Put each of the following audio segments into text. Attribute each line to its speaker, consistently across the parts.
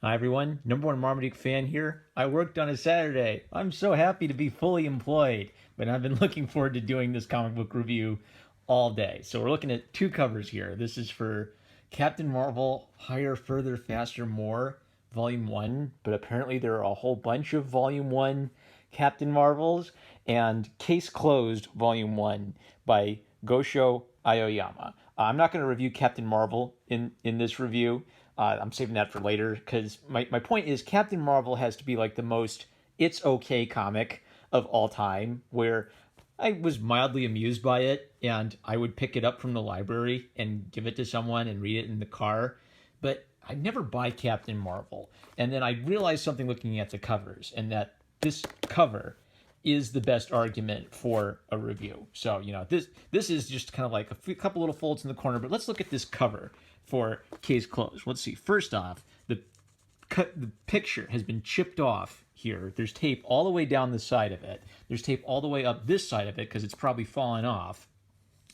Speaker 1: Hi everyone, number one Marmaduke fan here. I worked on a Saturday. I'm so happy to be fully employed, but I've been looking forward to doing this comic book review all day. So we're looking at two covers here. This is for Captain Marvel Higher, Further, Faster, More, Volume 1, but apparently there are a whole bunch of Volume 1 Captain Marvels, and Case Closed, Volume 1 by Goshio Aoyama. I'm not going to review Captain Marvel in this review. I'm saving that for later because my point is Captain Marvel has to be like the most it's okay comic of all time, where I was mildly amused by it and I would pick it up from the library and give it to someone and read it in the car. But I'd never buy Captain Marvel. And then I realized something looking at the covers, and that this cover is the best argument for a review. So, this is just kind of like a couple little folds in the corner, but let's look at this cover for Case Closed. Let's see. First off, the picture has been chipped off here. There's tape all the way down the side of it. There's tape all the way up this side of it because it's probably fallen off.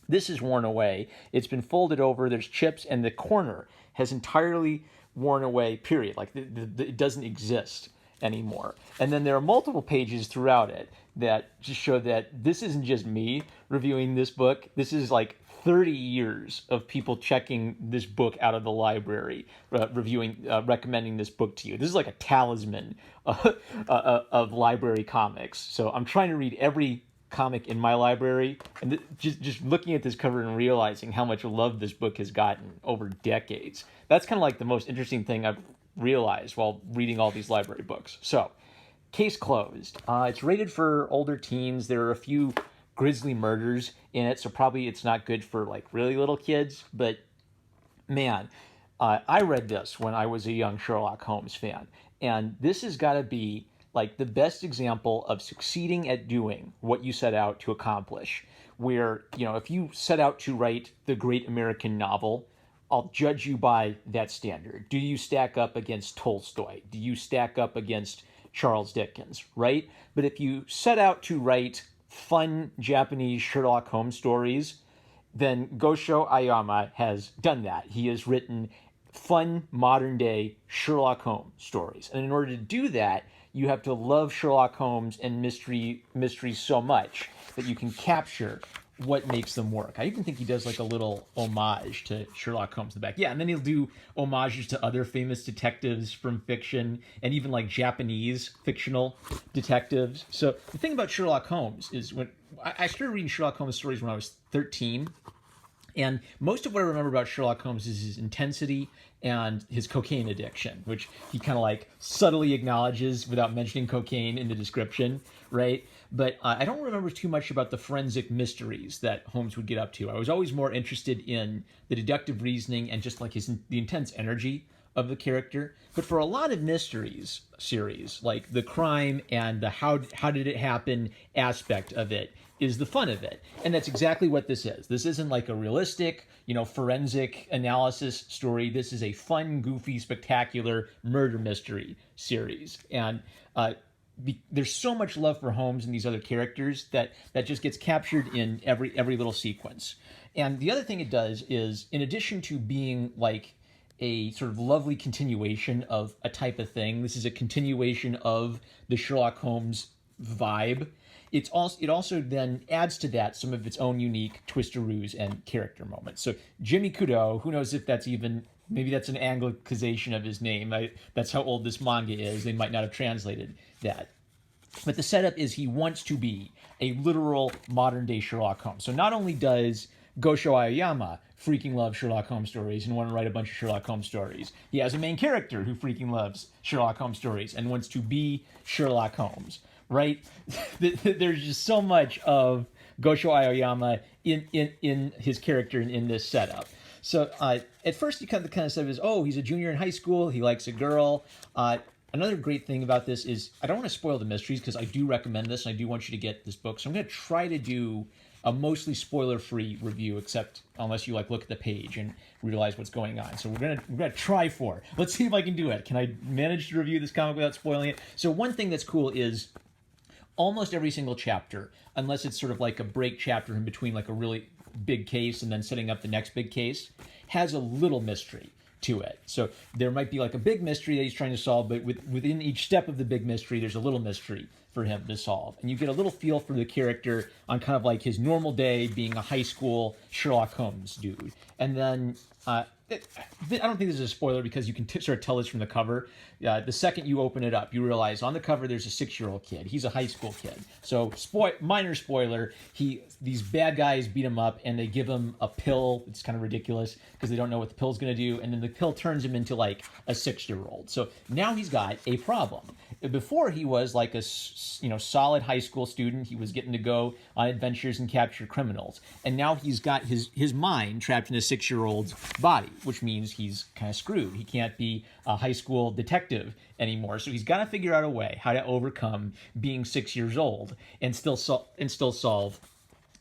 Speaker 1: This is worn away. It's been folded over. There's chips, and the corner has entirely worn away, period. Like it doesn't exist anymore. And then there are multiple pages throughout it that just show that this isn't just me reviewing this book. This is like 30 years of people checking this book out of the library, recommending this book to you. This is like a talisman of library comics. So I'm trying to read every comic in my library, and just looking at this cover and realizing how much love this book has gotten over decades. That's kind of like the most interesting thing I've realized while reading all these library books. So, Case Closed. It's rated for older teens. There are a few grisly murders in it, so probably it's not good for like really little kids. But man, I read this when I was a young Sherlock Holmes fan, and this has got to be like the best example of succeeding at doing what you set out to accomplish. Where, if you set out to write the great American novel, I'll judge you by that standard. Do you stack up against Tolstoy? Do you stack up against Charles Dickens, right? But if you set out to write fun Japanese Sherlock Holmes stories, then Goshio Aoyama has done that. He has written fun modern day Sherlock Holmes stories. And in order to do that, you have to love Sherlock Holmes and mysteries so much that you can capture what makes them work. I even think he does like a little homage to Sherlock Holmes in the back. Yeah, and then he'll do homages to other famous detectives from fiction and even like Japanese fictional detectives. So the thing about Sherlock Holmes is when I started reading Sherlock Holmes stories when I was 13. And most of what I remember about Sherlock Holmes is his intensity and his cocaine addiction, which he kind of like subtly acknowledges without mentioning cocaine in the description, right? But I don't remember too much about the forensic mysteries that Holmes would get up to. I was always more interested in the deductive reasoning and just like the intense energy of the character. But for a lot of mysteries series, like the crime and the how did it happen aspect of it is the fun of it. And that's exactly what this is. This isn't like a realistic, forensic analysis story. This is a fun, goofy, spectacular murder mystery series. And there's so much love for Holmes and these other characters that just gets captured in every little sequence. And the other thing it does is, in addition to being like a sort of lovely continuation of a type of thing, this is a continuation of the Sherlock Holmes vibe. It also then adds to that some of its own unique twisteroos and character moments. So Jimmy Kudo, who knows if that's even, maybe that's an anglicization of his name. That's how old this manga is. They might not have translated that. But the setup is he wants to be a literal modern day Sherlock Holmes. So not only does Goshio Aoyama freaking love Sherlock Holmes stories and want to write a bunch of Sherlock Holmes stories, he has a main character who freaking loves Sherlock Holmes stories and wants to be Sherlock Holmes. Right? There's just so much of Goshio Aoyama in his character in this setup. So at first you kind of said, he's a junior in high school, he likes a girl. Another great thing about this is I don't want to spoil the mysteries because I do recommend this and I do want you to get this book. So I'm going to try to do a mostly spoiler-free review, except unless you look at the page and realize what's going on. So we're gonna try for. Let's see if I can do it. Can I manage to review this comic without spoiling it? So one thing that's cool is almost every single chapter, unless it's sort of like a break chapter in between like a really big case and then setting up the next big case, has a little mystery to it. So there might be like a big mystery that he's trying to solve, but within each step of the big mystery, there's a little mystery for him to solve. And you get a little feel for the character on kind of like his normal day being a high school Sherlock Holmes dude. And then I don't think this is a spoiler because you can sort of tell this from the cover. The second you open it up, you realize on the cover there's a 6-year-old kid. He's a high school kid. So minor spoiler, these bad guys beat him up and they give him a pill. It's kind of ridiculous because they don't know what the pill's going to do. And then the pill turns him into like a 6-year-old. So now he's got a problem. Before he was like a solid high school student. He was getting to go on adventures and capture criminals. And now he's got his mind trapped in a 6-year-old's body, which means he's kind of screwed. He can't be a high school detective anymore. So he's got to figure out a way how to overcome being 6 years old and still solve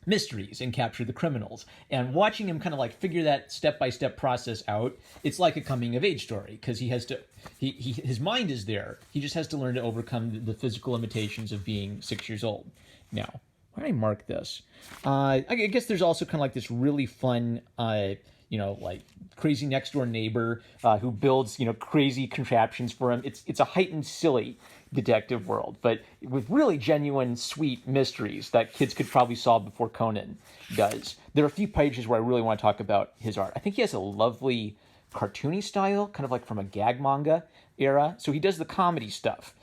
Speaker 1: mysteries and capture the criminals. And watching him kind of like figure that step-by-step process out, it's like a coming-of-age story because he has to. His mind is there. He just has to learn to overcome the physical limitations of being 6 years old. Now, why did I mark this? I guess there's also kind of like this really fun, like crazy next door neighbor who builds, crazy contraptions for him. It's a heightened, silly detective world, but with really genuine, sweet mysteries that kids could probably solve before Conan does. There are a few pages where I really want to talk about his art. I think he has a lovely cartoony style, kind of like from a gag manga era. So he does the comedy stuff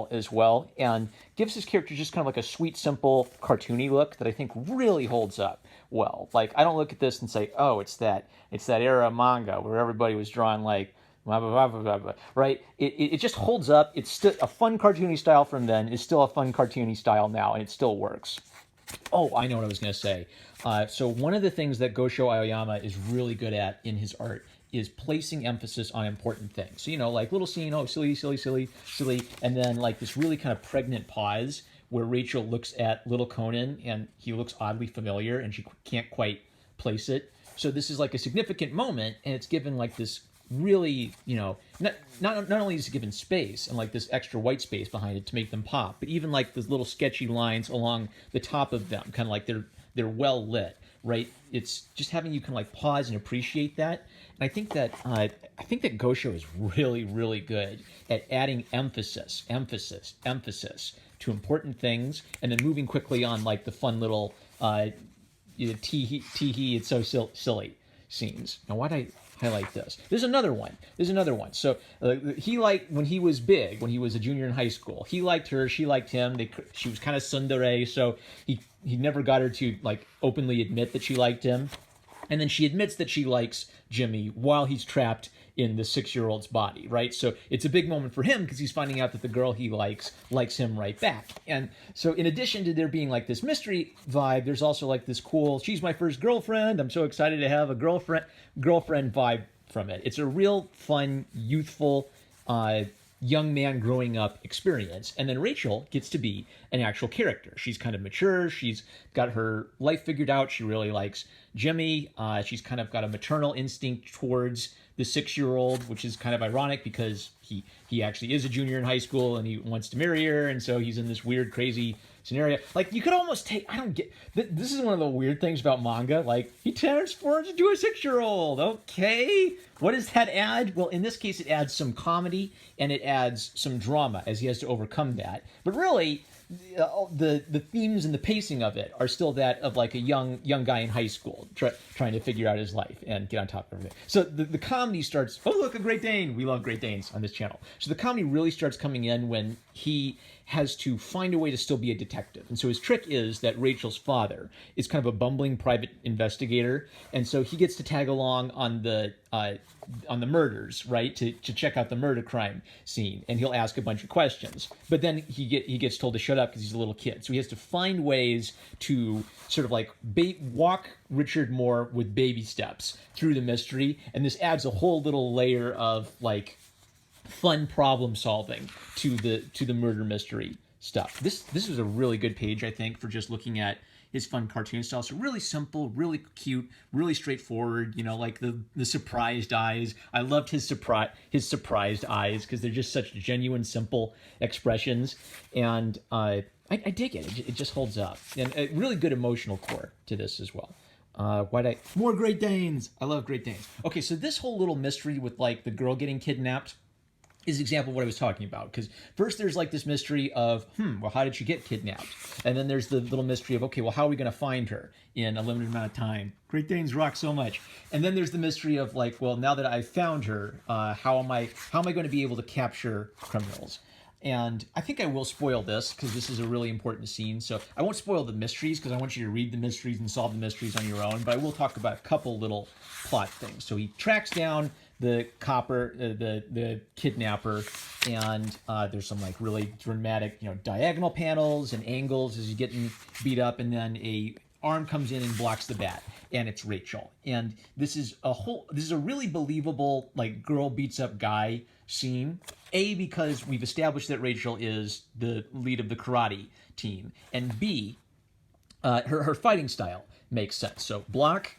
Speaker 1: as well, and gives his character just kind of like a sweet, simple, cartoony look that I think really holds up well. Like, I don't look at this and say, oh, it's that era of manga where everybody was drawing like blah, blah, blah, blah, blah, right? It just holds up. It's still a fun cartoony style from then. It's still a fun cartoony style now, and it still works. Oh, I know what I was going to say. So one of the things that Goshio Aoyama is really good at in his art is placing emphasis on important things. So, like little scene, oh, silly, silly, silly, silly, and then like this really kind of pregnant pause where Rachel looks at little Conan and he looks oddly familiar and she can't quite place it. So this is like a significant moment, and it's given like this really, not only is it given space and like this extra white space behind it to make them pop, but even like those little sketchy lines along the top of them, kind of like they're well lit, right? It's just having you kind of like pause and appreciate that. And I think that Goshio is really, really good at adding emphasis to important things, and then moving quickly on like the fun little tee hee, it's so silly scenes. Now, why did I highlight this? There's another one. So he liked, when he was big, when he was a junior in high school, he liked her, she liked him. She was kind of tsundere, so he never got her to like openly admit that she liked him. And then she admits that she likes Jimmy while he's trapped in the 6-year-old's body, right? So it's a big moment for him because he's finding out that the girl he likes him right back. And so in addition to there being like this mystery vibe, there's also like this cool, she's my first girlfriend, I'm so excited to have a girlfriend vibe from it. It's a real fun, youthful, young man growing up experience. And then Rachel gets to be an actual character. She's kind of mature. She's got her life figured out. She really likes Jimmy. She's kind of got a maternal instinct towards the 6-year-old, which is kind of ironic because he actually is a junior in high school and he wants to marry her. And so he's in this weird, crazy scenario. Like, you could almost this is one of the weird things about manga. Like, he transforms into a 6-year-old. Okay. What does that add? Well, in this case, it adds some comedy and it adds some drama as he has to overcome that. But really, the themes and the pacing of it are still that of like a young guy in high school trying to figure out his life and get on top of everything. So the comedy starts, oh, look, a Great Dane. We love Great Danes on this channel. So the comedy really starts coming in when he has to find a way to still be a detective. And so his trick is that Rachel's father is kind of a bumbling private investigator, and so he gets to tag along on the murders, right, to check out the murder crime scene, and he'll ask a bunch of questions. But then he gets told to shut up because he's a little kid. So he has to find ways to sort of like walk Richard Moore with baby steps through the mystery, and this adds a whole little layer of like fun problem solving to the murder mystery stuff. This is a really good page, I think, for just looking at his fun cartoon style. So really simple, really cute, really straightforward, like the surprised eyes. I loved his surprised eyes because they're just such genuine, simple expressions. And I dig it. It just holds up. And a really good emotional core to this as well. More Great Danes? I love Great Danes. Okay, so this whole little mystery with like the girl getting kidnapped is an example of what I was talking about. Because first there's like this mystery of, well, how did she get kidnapped? And then there's the little mystery of, okay, well, how are we going to find her in a limited amount of time? Great Danes rock so much. And then there's the mystery of like, well, now that I've found her, how am I going to be able to capture criminals? And I think I will spoil this because this is a really important scene. So I won't spoil the mysteries because I want you to read the mysteries and solve the mysteries on your own. But I will talk about a couple little plot things. So he tracks down the the kidnapper, and there's some like really dramatic, diagonal panels and angles as he's getting beat up, and then a arm comes in and blocks the bat, and it's Rachel. And this is a really believable like girl beats up guy scene. A, because we've established that Rachel is the lead of the karate team, and B, her fighting style makes sense. So block,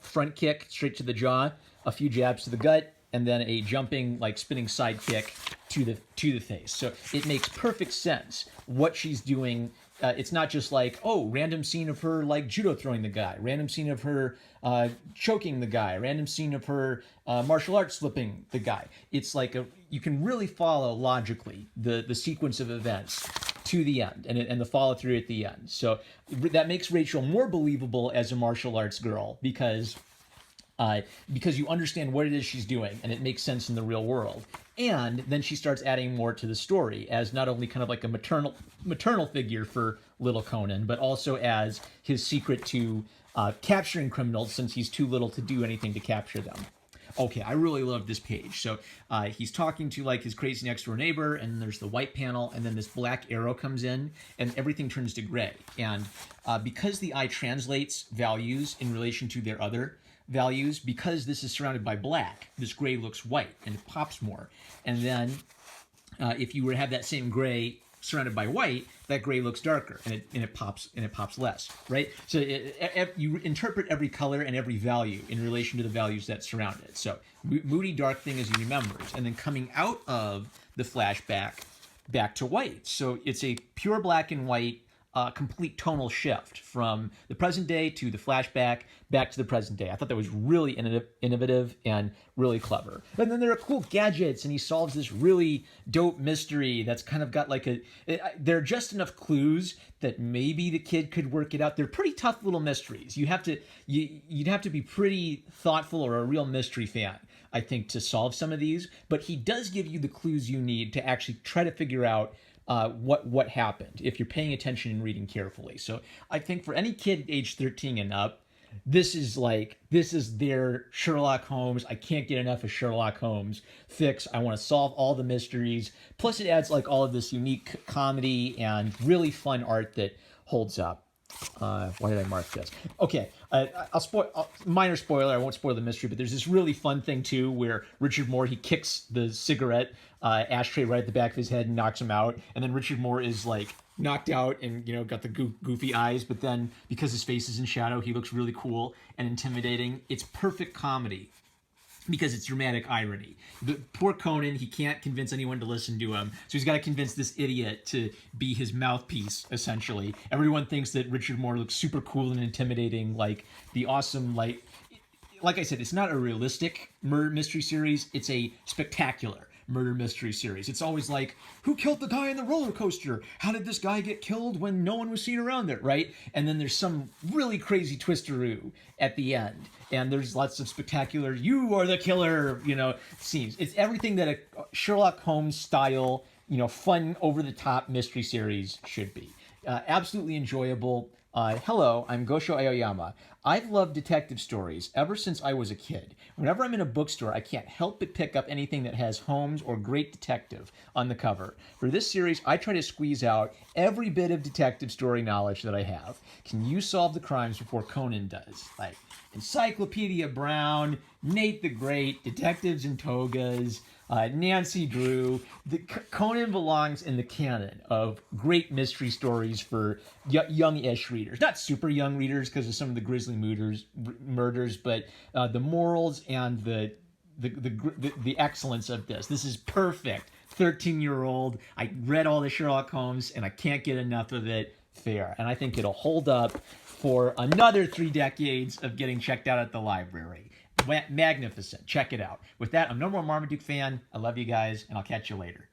Speaker 1: front kick straight to the jaw, a few jabs to the gut, and then a jumping, like spinning side kick to the face. So it makes perfect sense what she's doing. It's not just like, oh, random scene of her like judo throwing the guy, random scene of her choking the guy, random scene of her martial arts flipping the guy. It's like you can really follow logically the sequence of events to the end, and the follow through at the end. So that makes Rachel more believable as a martial arts girl because you understand what it is she's doing, and it makes sense in the real world. And then she starts adding more to the story as not only kind of like a maternal figure for little Conan, but also as his secret to capturing criminals, since he's too little to do anything to capture them. Okay, I really love this page. So he's talking to like his crazy next door neighbor, and there's the white panel, and then this black arrow comes in, and everything turns to gray. And because the eye translates values in relation to their other values, because this is surrounded by black, this gray looks white and it pops more. And then if you were to have that same gray surrounded by white, that gray looks darker and it pops less, right? So you interpret every color and every value in relation to the values that surround it. So moody dark thing as he remembers, and then coming out of the flashback back to white. So it's a pure black and white complete tonal shift from the present day to the flashback back to the present day. I thought that was really innovative and really clever. And then there are cool gadgets, and he solves this really dope mystery that's kind of got like there are just enough clues that maybe the kid could work it out. They're pretty tough little mysteries. You'd have to be pretty thoughtful or a real mystery fan, I think, to solve some of these. But he does give you the clues you need to actually try to figure out what happened if you're paying attention and reading carefully. So I think for any kid age 13 and up, this is their Sherlock Holmes. I can't get enough of Sherlock Holmes fix. I want to solve all the mysteries. Plus it adds like all of this unique comedy and really fun art that holds up. Why did I mark this? Okay, I'll spoil. Minor spoiler. I won't spoil the mystery, but there's this really fun thing too, where Richard Moore, he kicks the cigarette ashtray right at the back of his head and knocks him out, and then Richard Moore is like knocked out and got the goofy eyes, but then because his face is in shadow, he looks really cool and intimidating. It's perfect comedy because it's dramatic irony. The poor Conan, he can't convince anyone to listen to him, so he's got to convince this idiot to be his mouthpiece, essentially. Everyone thinks that Richard Moore looks super cool and intimidating, like the awesome, like I said, it's not a realistic murder mystery series, it's a spectacular murder mystery series. It's always like, who killed the guy in the roller coaster? How did this guy get killed when no one was seen around there, right? And then there's some really crazy twisteroo at the end. And there's lots of spectacular, you are the killer, scenes. It's everything that a Sherlock Holmes style, fun, over-the-top mystery series should be. Absolutely enjoyable. Hello, I'm Goshio Aoyama. I've loved detective stories ever since I was a kid. Whenever I'm in a bookstore, I can't help but pick up anything that has Holmes or Great Detective on the cover. For this series, I try to squeeze out every bit of detective story knowledge that I have. Can you solve the crimes before Conan does? Like Encyclopedia Brown, Nate the Great, Detectives in Togas, Nancy Drew. Conan belongs in the canon of great mystery stories for young-ish readers. Not super young readers because of some of the grisly murders, but the morals and the excellence of this. This is perfect. 13-year-old. I read all the Sherlock Holmes, and I can't get enough of it. Fair. And I think it'll hold up for another 3 decades of getting checked out at the library. Magnificent. Check it out. With that, I'm no more Marmaduke fan. I love you guys, and I'll catch you later.